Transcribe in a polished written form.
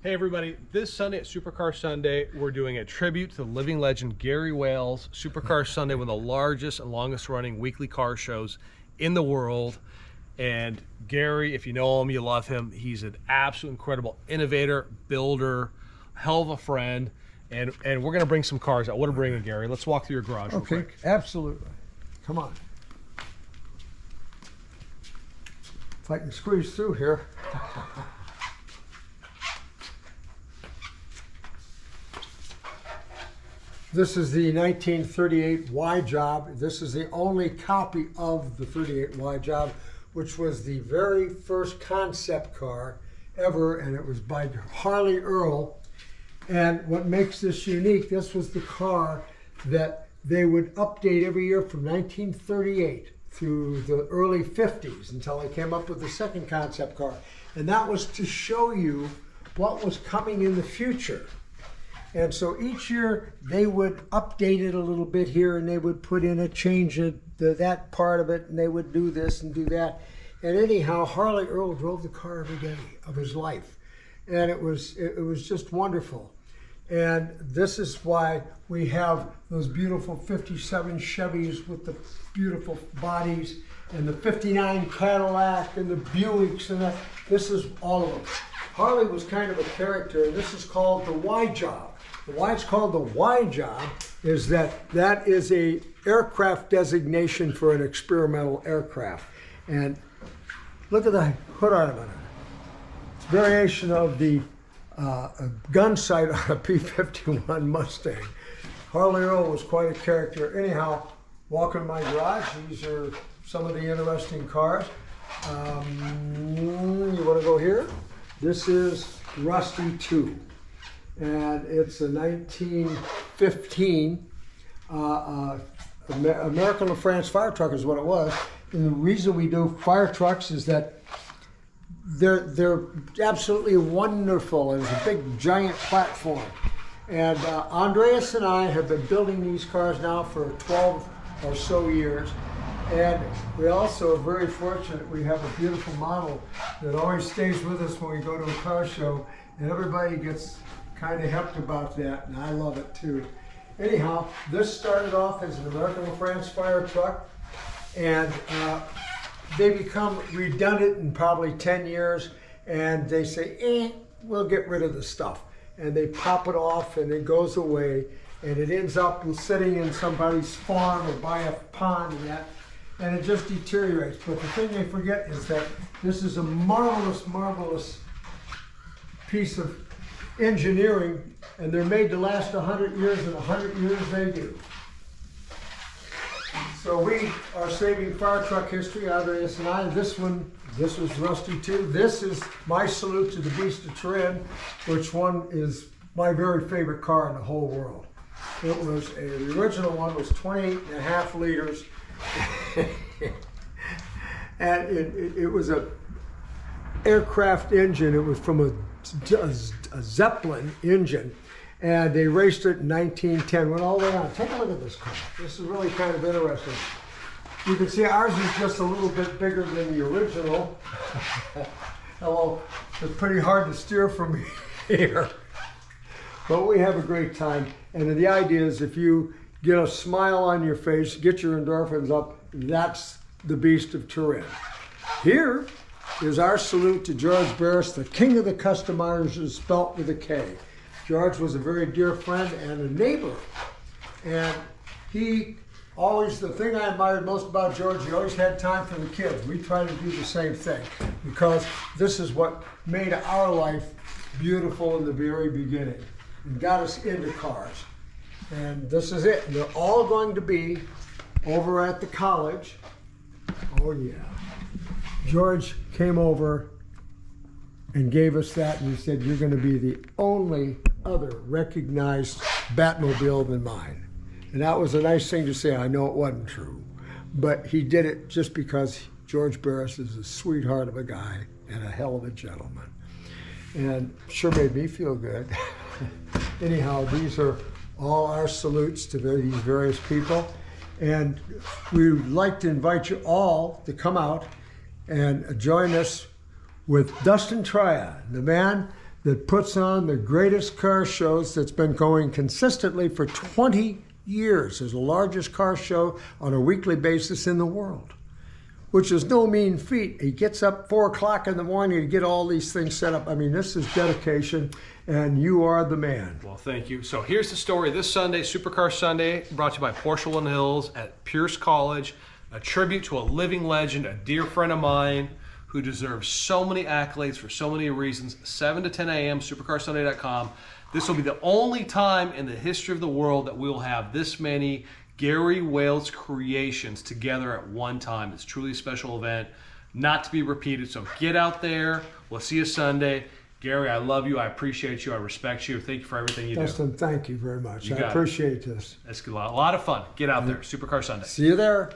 Hey everybody, this Sunday at Supercar Sunday, we're doing a tribute to the living legend Gary Wales. Supercar Sunday, one of the largest and longest running weekly car shows in the world. And Gary, if you know him, you love him. He's an absolute incredible innovator, builder, hell of a friend. And we're gonna bring some cars out. What are we bringing, Gary? Let's walk through your garage real quick. Absolutely. Come on. If I can squeeze through here. This is the 1938 Y Job. This is the only copy of the 38 Y Job, which was the very first concept car ever, and it was by Harley Earl. And what makes this unique, this was the car that they would update every year from 1938 through the early 50s until they came up with the second concept car. And that was to show you what was coming in the future. And so each year they would update it a little bit here, and they would put in a change of that part of it, and they would do this and do that. And anyhow, Harley Earl drove the car every day of his life. And it was just wonderful. And this is why we have those beautiful 57 Chevys with the beautiful bodies, and the 59 Cadillac and the Buicks, and that. This is all of them. Harley was kind of a character, and this is called the Y Job. Why it's called the Y Job is that is a aircraft designation for an experimental aircraft. And look at the hood ornament. It's a variation of the gun sight on a P-51 Mustang. Harley Earl was quite a character. Anyhow, walk in my garage. These are some of the interesting cars. You want to go here? This is Rusty 2. And it's a 1915 American LaFrance fire truck is what it was. And the reason we do fire trucks is that they're absolutely wonderful. It's a big giant platform. And Andreas and I have been building these cars now for 12 or so years. And we also are very fortunate. We have a beautiful model that always stays with us when we go to a car show, and everybody gets kind of hepped about that, and I love it too. Anyhow, this started off as an American LaFrance fire truck, and they become redundant in probably 10 years, and they say, we'll get rid of the stuff. And they pop it off, and it goes away, and it ends up sitting in somebody's farm or by a pond and that, and it just deteriorates. But the thing they forget is that this is a marvelous, marvelous piece of engineering, and they're made to last 100 years, and 100 years they do. So we are saving fire truck history, Andreas and I. This was Rusty 2. This is my salute to the Beast of Turin, which one is my very favorite car in the whole world. It was the original one was 28.5 liters, and it was a aircraft engine. It was from a Zeppelin engine, and they raced it in 1910. Went all the way on. Take a look at this car. This is really kind of interesting. You can see ours is just a little bit bigger than the original. Although it's pretty hard to steer from here. But we have a great time, and the idea is if you get a smile on your face, get your endorphins up, that's the Beast of Turin. Here is our salute to George Barris, the king of the customizers, spelt with a K. George was a very dear friend and a neighbor. And he always, the thing I admired most about George, he always had time for the kids. We try to do the same thing because this is what made our life beautiful in the very beginning and got us into cars. And this is it. And they're all going to be over at the college. Oh yeah. George came over and gave us that, and he said, you're going to be the only other recognized Batmobile than mine. And that was a nice thing to say. I know it wasn't true, but he did it just because George Barris is a sweetheart of a guy and a hell of a gentleman. And sure made me feel good. Anyhow, these are all our salutes to these various people. And we would like to invite you all to come out and join us with Dustin Tryon, the man that puts on the greatest car shows that's been going consistently for 20 years. It's the largest car show on a weekly basis in the world, which is no mean feat. He gets up 4 o'clock in the morning to get all these things set up. I mean, this is dedication, and you are the man. Well, thank you. So here's the story. This Sunday, Supercar Sunday, brought to you by Porsche Woodland Hills at Pierce College, a tribute to a living legend, a dear friend of mine who deserves so many accolades for so many reasons. 7 to 10 a.m., supercarsunday.com. This will be the only time in the history of the world that we will have this many Gary Wales creations together at one time. It's truly a special event, not to be repeated. So get out there. We'll see you Sunday. Gary, I love you. I appreciate you. I respect you. Thank you for everything you do. Dustin, thank you very much. You I got it. appreciate this. It's a lot of fun. Get out there. Supercar Sunday. See you there.